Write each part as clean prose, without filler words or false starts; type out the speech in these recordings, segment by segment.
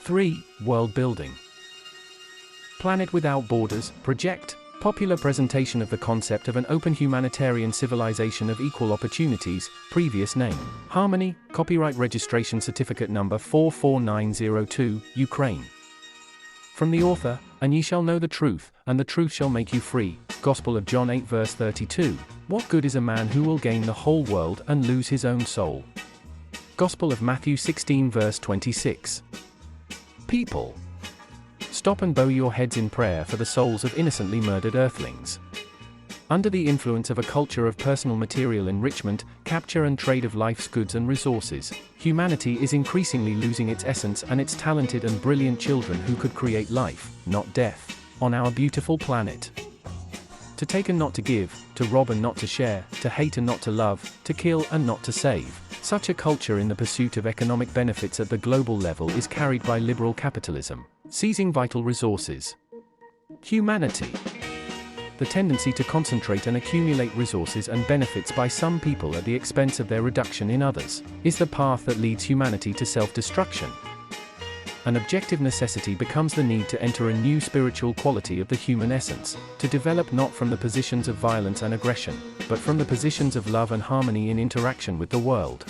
3. World building. Planet Without Borders, Project. Popular presentation of the concept of an open humanitarian civilization of equal opportunities, previous name. Harmony, copyright registration certificate number 44902, Ukraine. From the author, "And ye shall know the truth, and the truth shall make you free." Gospel of John 8 verse 32. What good is a man who will gain the whole world and lose his own soul? Gospel of Matthew 16 verse 26. People. Stop and bow your heads in prayer for the souls of innocently murdered earthlings. Under the influence of a culture of personal material enrichment, capture and trade of life's goods and resources, humanity is increasingly losing its essence and its talented and brilliant children who could create life, not death, on our beautiful planet. To take and not to give, to rob and not to share, to hate and not to love, to kill and not to save. Such a culture in the pursuit of economic benefits at the global level is carried by liberal capitalism, seizing vital resources. Humanity. The tendency to concentrate and accumulate resources and benefits by some people at the expense of their reduction in others, is the path that leads humanity to self-destruction. An objective necessity becomes the need to enter a new spiritual quality of the human essence, to develop not from the positions of violence and aggression, but from the positions of love and harmony in interaction with the world.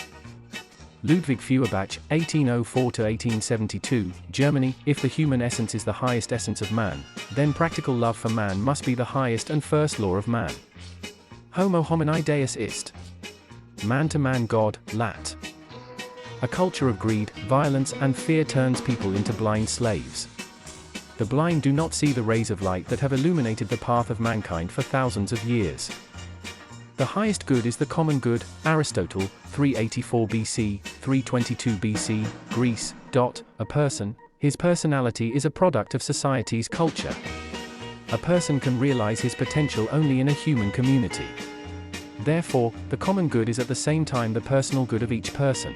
Ludwig Feuerbach, 1804–1872, Germany. If the human essence is the highest essence of man, then practical love for man must be the highest and first law of man. Homo homini deus est. Man to man God, lat. A culture of greed, violence, and fear turns people into blind slaves. The blind do not see the rays of light that have illuminated the path of mankind for thousands of years. The highest good is the common good, Aristotle, 384 BC, 322 BC, Greece. A person, his personality is a product of society's culture. A person can realize his potential only in a human community. Therefore, the common good is at the same time the personal good of each person.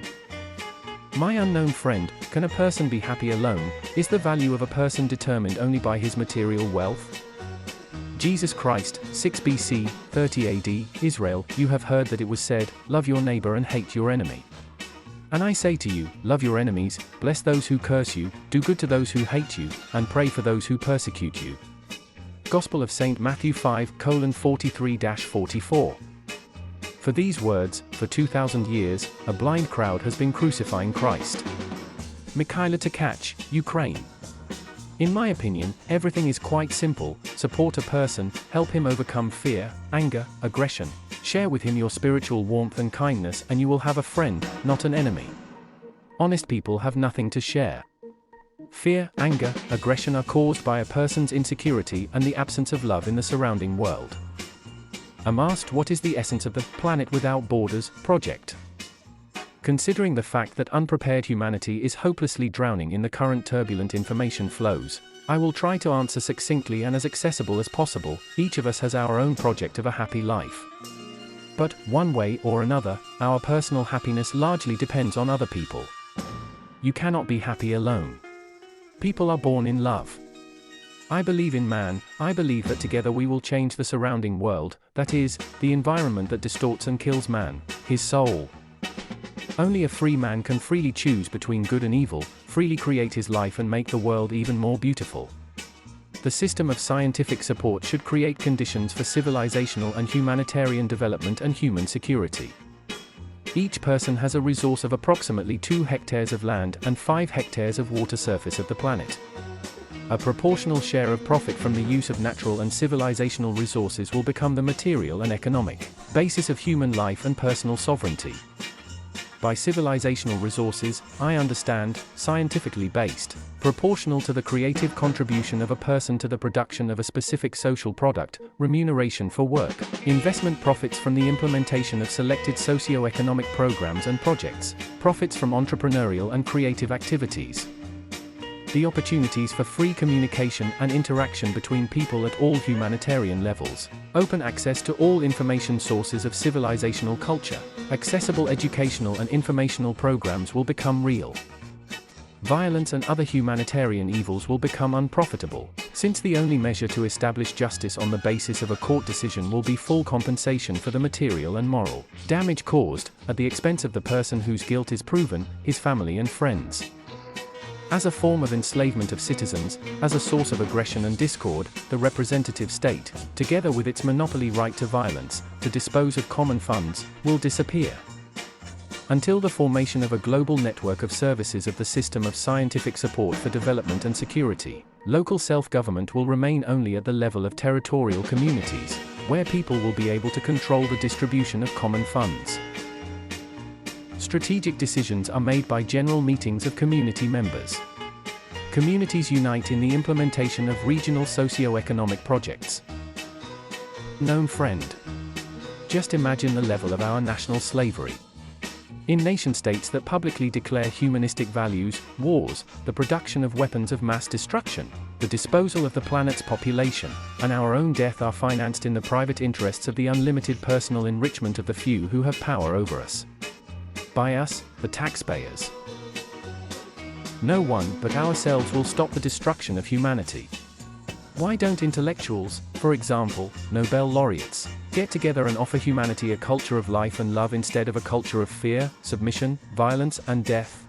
My unknown friend, can a person be happy alone? Is the value of a person determined only by his material wealth? Jesus Christ, 6 BC, 30 AD, Israel. You have heard that it was said, love your neighbor and hate your enemy. And I say to you, love your enemies, bless those who curse you, do good to those who hate you, and pray for those who persecute you. Gospel of St. Matthew 5:43–44. For these words, for 2,000 years, a blind crowd has been crucifying Christ. Mikhailo Tkach, Ukraine. In my opinion, everything is quite simple. Support a person, help him overcome fear, anger, aggression, share with him your spiritual warmth and kindness, and you will have a friend, not an enemy. Honest people have nothing to share. Fear, anger, aggression are caused by a person's insecurity and the absence of love in the surrounding world. I'm asked what is the essence of the Planet Without Borders project. Considering the fact that unprepared humanity is hopelessly drowning in the current turbulent information flows, I will try to answer succinctly and as accessible as possible. Each of us has our own project of a happy life. But, one way or another, our personal happiness largely depends on other people. You cannot be happy alone. People are born in love. I believe in man. I believe that together we will change the surrounding world, that is, the environment that distorts and kills man, his soul. Only a free man can freely choose between good and evil, freely create his life and make the world even more beautiful. The system of scientific support should create conditions for civilizational and humanitarian development and human security. Each person has a resource of approximately 2 hectares of land and 5 hectares of water surface of the planet. A proportional share of profit from the use of natural and civilizational resources will become the material and economic basis of human life and personal sovereignty. By civilizational resources, I understand, scientifically based, proportional to the creative contribution of a person to the production of a specific social product, remuneration for work, investment profits from the implementation of selected socio-economic programs and projects, profits from entrepreneurial and creative activities. The opportunities for free communication and interaction between people at all humanitarian levels, open access to all information sources of civilizational culture, accessible educational and informational programs will become real. Violence and other humanitarian evils will become unprofitable, since the only measure to establish justice on the basis of a court decision will be full compensation for the material and moral damage caused, at the expense of the person whose guilt is proven, his family and friends. As a form of enslavement of citizens, as a source of aggression and discord, the representative state, together with its monopoly right to violence, to dispose of common funds, will disappear. Until the formation of a global network of services of the system of scientific support for development and security, local self-government will remain only at the level of territorial communities, where people will be able to control the distribution of common funds. Strategic decisions are made by general meetings of community members. Communities unite in the implementation of regional socio-economic projects. Known friend. Just imagine the level of our national slavery. In nation-states that publicly declare humanistic values, wars, the production of weapons of mass destruction, the disposal of the planet's population, and our own death are financed in the private interests of the unlimited personal enrichment of the few who have power over us. By us, the taxpayers. No one but ourselves will stop the destruction of humanity. Why don't intellectuals, for example, Nobel laureates, get together and offer humanity a culture of life and love instead of a culture of fear, submission, violence, and death?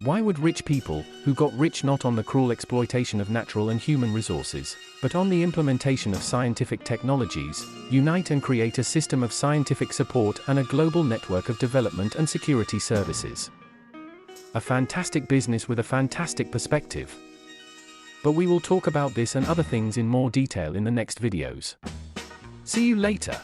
Why would rich people, who got rich not on the cruel exploitation of natural and human resources, but on the implementation of scientific technologies, unite and create a system of scientific support and a global network of development and security services? A fantastic business with a fantastic perspective. But we will talk about this and other things in more detail in the next videos. See you later.